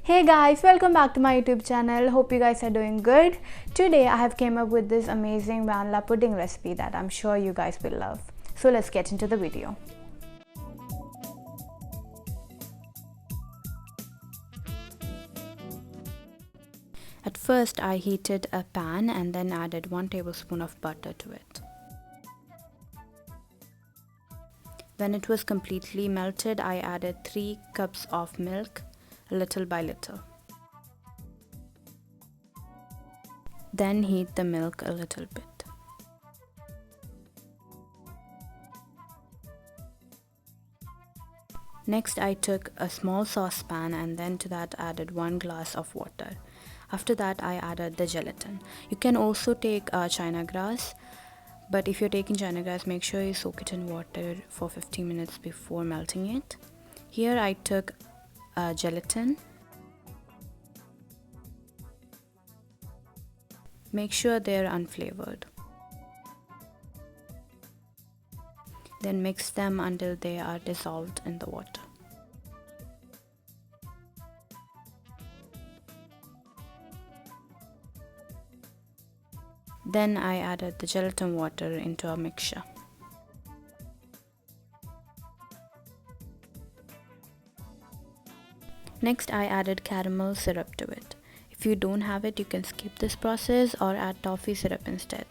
Hey guys, welcome back to my YouTube channel. Hope you guys are doing good. Today I have came up with this amazing vanilla pudding recipe that I'm sure you guys will love. So let's get into the video. At first I heated a pan and then added 1 tablespoon of butter to it. When it was completely melted, I added 3 cups of milk, little by little. Then heat the milk a little bit. Next I took a small saucepan and then to that added 1 glass of water. After that I added the gelatin. You can also take china grass, but if you're taking china grass, make sure you soak it in water for 15 minutes before melting it. Here I took gelatin. Make sure they're unflavored. Then mix them until they are dissolved in the water. Then I added the gelatin water into a mixture. Next I added caramel syrup to it. If you don't have it, you can skip this process or add toffee syrup instead.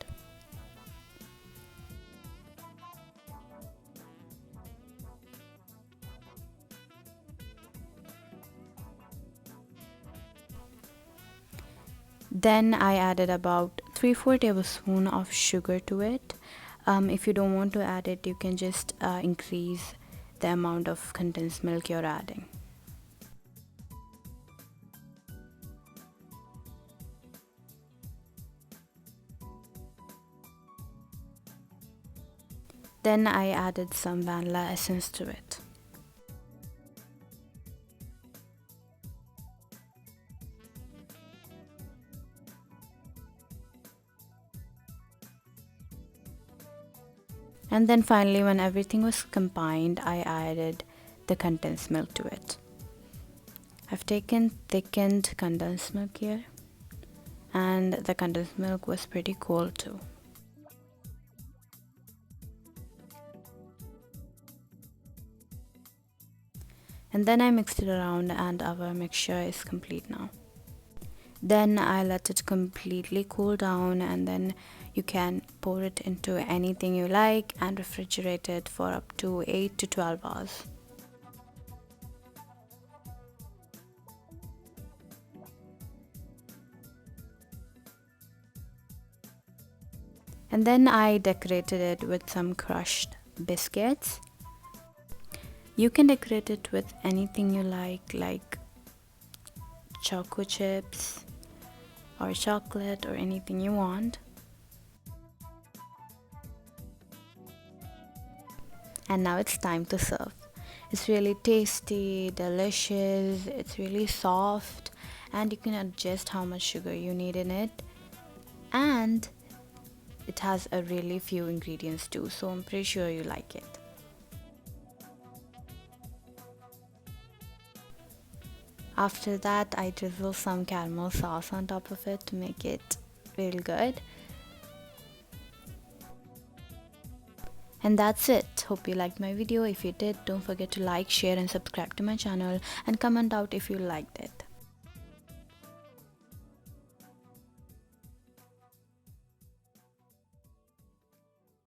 Then I added about 3-4 tablespoons of sugar to it. If you don't want to add it, you can just increase the amount of condensed milk you're adding. Then I added some vanilla essence to it. And then finally, when everything was combined, I added the condensed milk to it. I've taken thickened condensed milk here, and the condensed milk was pretty cold too. And then I mixed it around and our mixture is complete now. Then I let it completely cool down and then you can pour it into anything you like and refrigerate it for up to 8 to 12 hours. And then I decorated it with some crushed biscuits. You can decorate it with anything you like choco chips or chocolate or anything you want. And now it's time to serve. It's really tasty, delicious, it's really soft, and you can adjust how much sugar you need in it. And it has a really few ingredients too, so I'm pretty sure you like it. After that, I drizzle some caramel sauce on top of it to make it real good. And that's it. Hope you liked my video. If you did, don't forget to like, share and subscribe to my channel and comment out if you liked it.